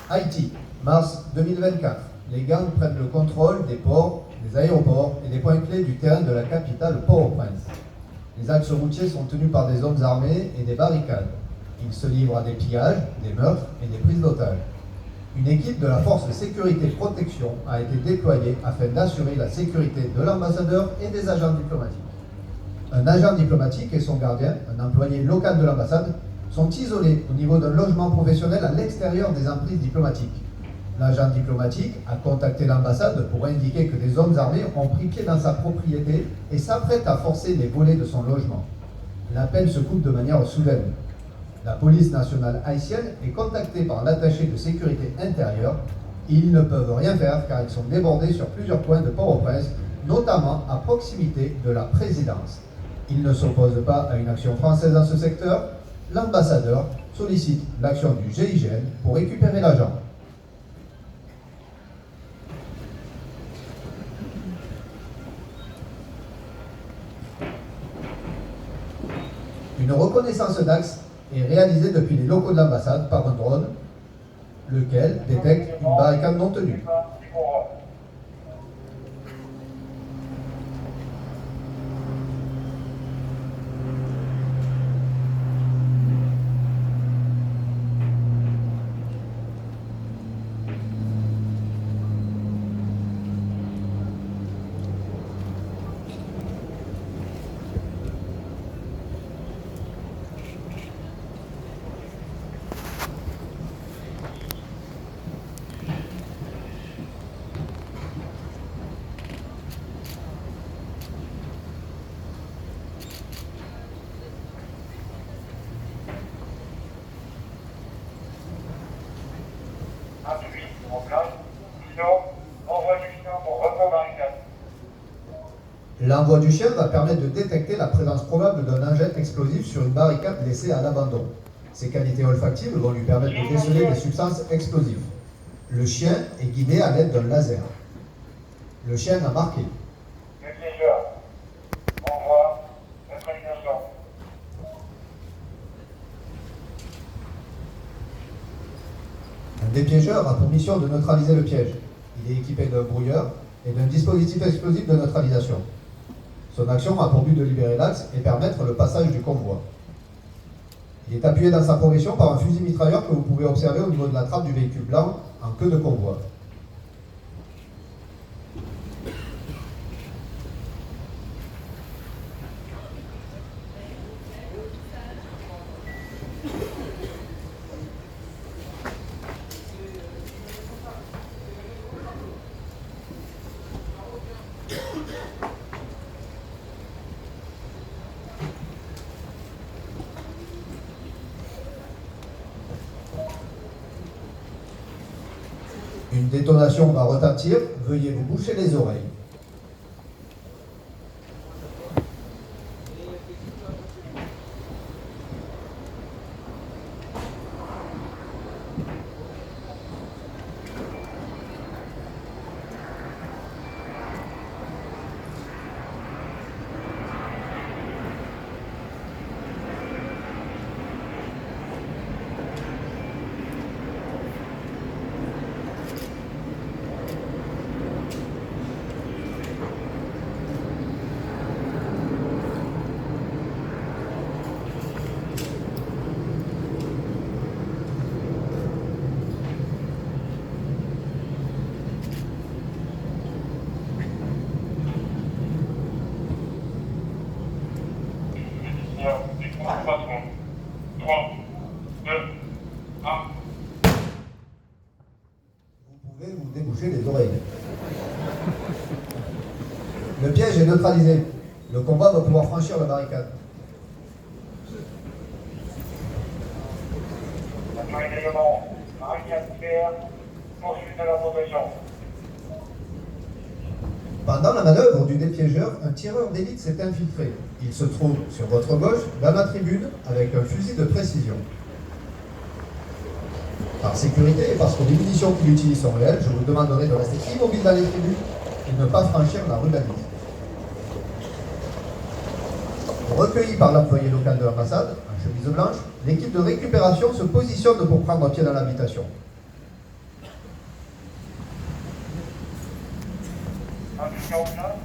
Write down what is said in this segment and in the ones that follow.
Haïti, mars 2024. Les gangs prennent le contrôle des ports, des aéroports et des points clés du terrain de la capitale Port-au-Prince. Les axes routiers sont tenus par des hommes armés et des barricades. Ils se livrent à des pillages, des meurtres et des prises d'otages. Une équipe de la force de sécurité protection a été déployée afin d'assurer la sécurité de l'ambassadeur et des agents diplomatiques. Un agent diplomatique et son gardien, un employé local de l'ambassade, sont isolés au niveau d'un logement professionnel à l'extérieur des emprises diplomatiques. L'agent diplomatique a contacté l'ambassade pour indiquer que des hommes armés ont pris pied dans sa propriété et s'apprêtent à forcer les volets de son logement. L'appel se coupe de manière soudaine. La police nationale haïtienne est contactée par l'attaché de sécurité intérieure. Ils ne peuvent rien faire car ils sont débordés sur plusieurs points de Port-au-Prince, notamment à proximité de la présidence. Ils ne s'opposent pas à une action française dans ce secteur. L'ambassadeur sollicite l'action du GIGN pour récupérer l'agent. Une reconnaissance d'axe est réalisée depuis les locaux de l'ambassade par un drone, lequel détecte une barricade non tenue. L'envoi du chien va permettre de détecter la présence probable d'un engin explosif sur une barricade laissée à l'abandon. Ses qualités olfactives vont lui permettre de déceler des substances explosives. Le chien est guidé à l'aide d'un laser. Le chien a marqué. Un dépiégeur a pour mission de neutraliser le piège. Il est équipé d'un brouilleur et d'un dispositif explosif de neutralisation. Son action a pour but de libérer l'axe et permettre le passage du convoi. Il est appuyé dans sa progression par un fusil mitrailleur que vous pouvez observer au niveau de la trappe du véhicule blanc en queue de convoi. Une détonation va retentir, veuillez vous boucher les oreilles. Vous pouvez vous déboucher les oreilles. Le piège est neutralisé. Le combat va pouvoir franchir la barricade. Pendant la manœuvre du dépiégeur, un tireur d'élite s'est infiltré. Il se trouve sur votre gauche, dans la tribune, avec un fusil de précision. Par sécurité et parce que les munitions qu'il utilise sont réelles, je vous demanderai de rester immobile dans les tribunes et de ne pas franchir la rue Balise. Recueilli par l'employé local de l'ambassade, en chemise blanche, l'équipe de récupération se positionne pour prendre pied dans l'habitation. Indication là,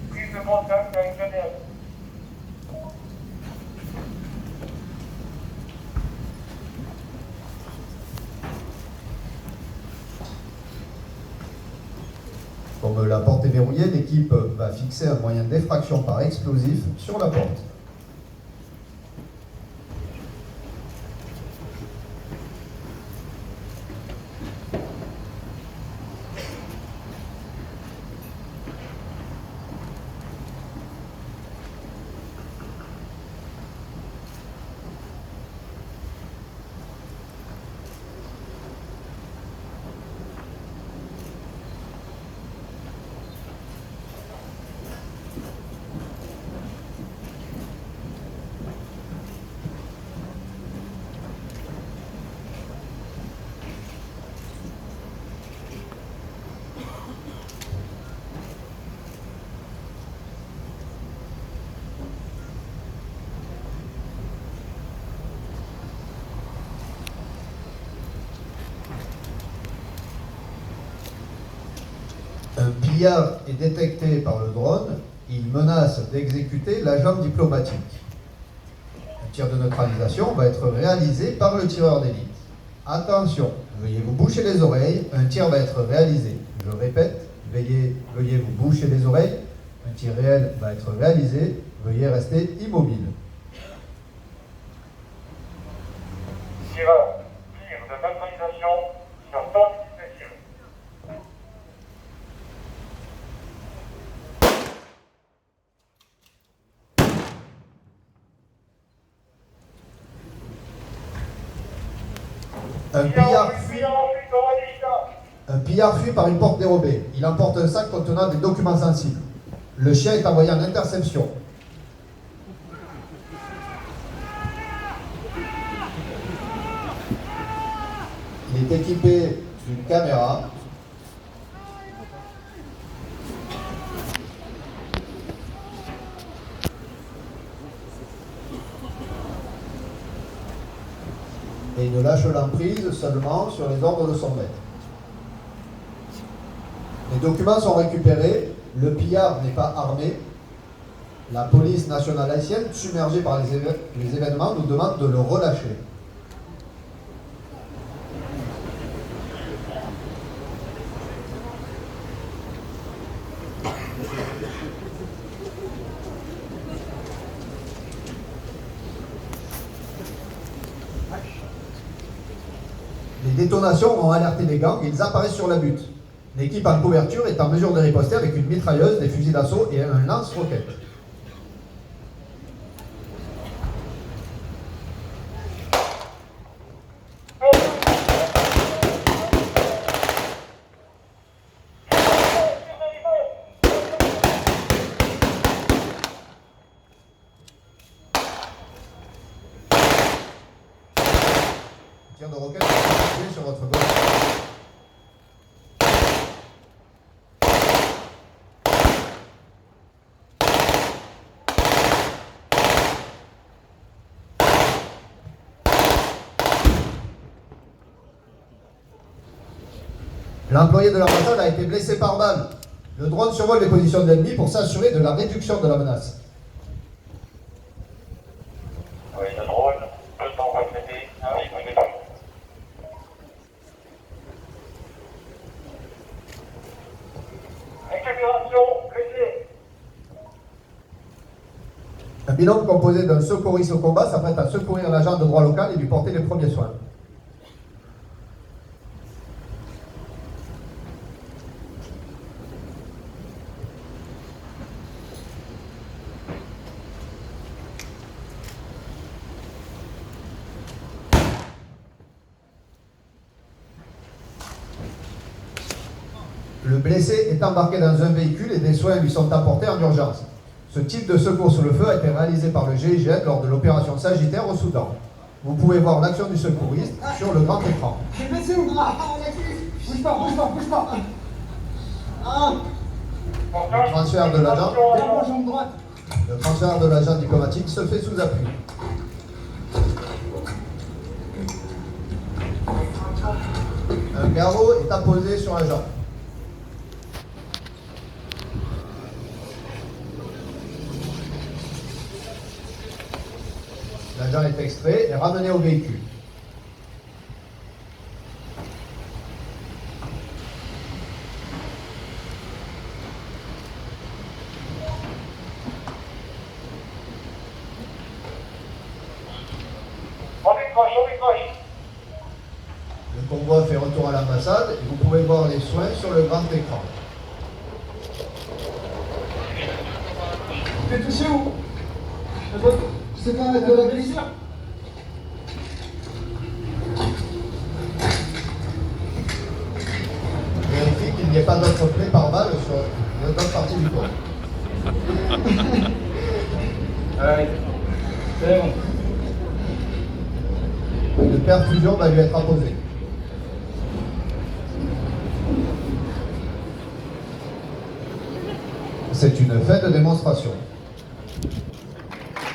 prise de contact avec Genève. Comme la porte est verrouillée, l'équipe va fixer un moyen d'effraction par explosif sur la porte. Un pillard est détecté par le drone, il menace d'exécuter l'agent diplomatique. Un tir de neutralisation va être réalisé par le tireur d'élite. Attention, veuillez vous boucher les oreilles, un tir va être réalisé. Je répète, veuillez vous boucher les oreilles, un tir réel va être réalisé, veuillez rester immobile. Tireur, tir de neutralisation sur ton dispositif. Un pillard fuit par une porte dérobée. Il emporte un sac contenant des documents sensibles. Le chien est envoyé en interception. Il est équipé d'une caméra. Et il ne lâche l'emprise seulement sur les ordres de son maître. Les documents sont récupérés, le pillard n'est pas armé. La police nationale haïtienne, submergée par les événements, nous demande de le relâcher. Les détonations ont alerté les gangs et ils apparaissent sur la butte. L'équipe en couverture est en mesure de riposter avec une mitrailleuse, des fusils d'assaut et un lance-roquette. Tir de roquette sur votre gauche. L'employé de l'ambassade a été blessé par balle. Le drone survole les positions de l'ennemi pour s'assurer de la réduction de la menace. Oui, le drone, le temps va traiter, arrive, on est pas. Récupération, blessé. Un binôme composé d'un secouriste au combat s'apprête à secourir l'agent de droit local et lui porter les premiers soins. Le blessé est embarqué dans un véhicule et des soins lui sont apportés en urgence. Ce type de secours sous le feu a été réalisé par le GIGN lors de l'opération Sagittaire au Soudan. Vous pouvez voir l'action du secouriste sur le grand écran. Bouge pas. Le transfert de l'agent, Jambe droite. le transfert de l'agent diplomatique se fait sous appui. Un garrot est apposé sur l'agent. L'agent est extrait et ramené au véhicule. On décroche. Le convoi fait retour à l'ambassade et vous pouvez voir les soins sur le grand écran. T'es touché où? C'est pas avec la blessure? Vérifiez qu'il n'y ait pas d'autres plaies par balle sur d'autres parties du corps. Allez, c'est bon. Une perfusion va lui être apposée. C'est une fin de démonstration.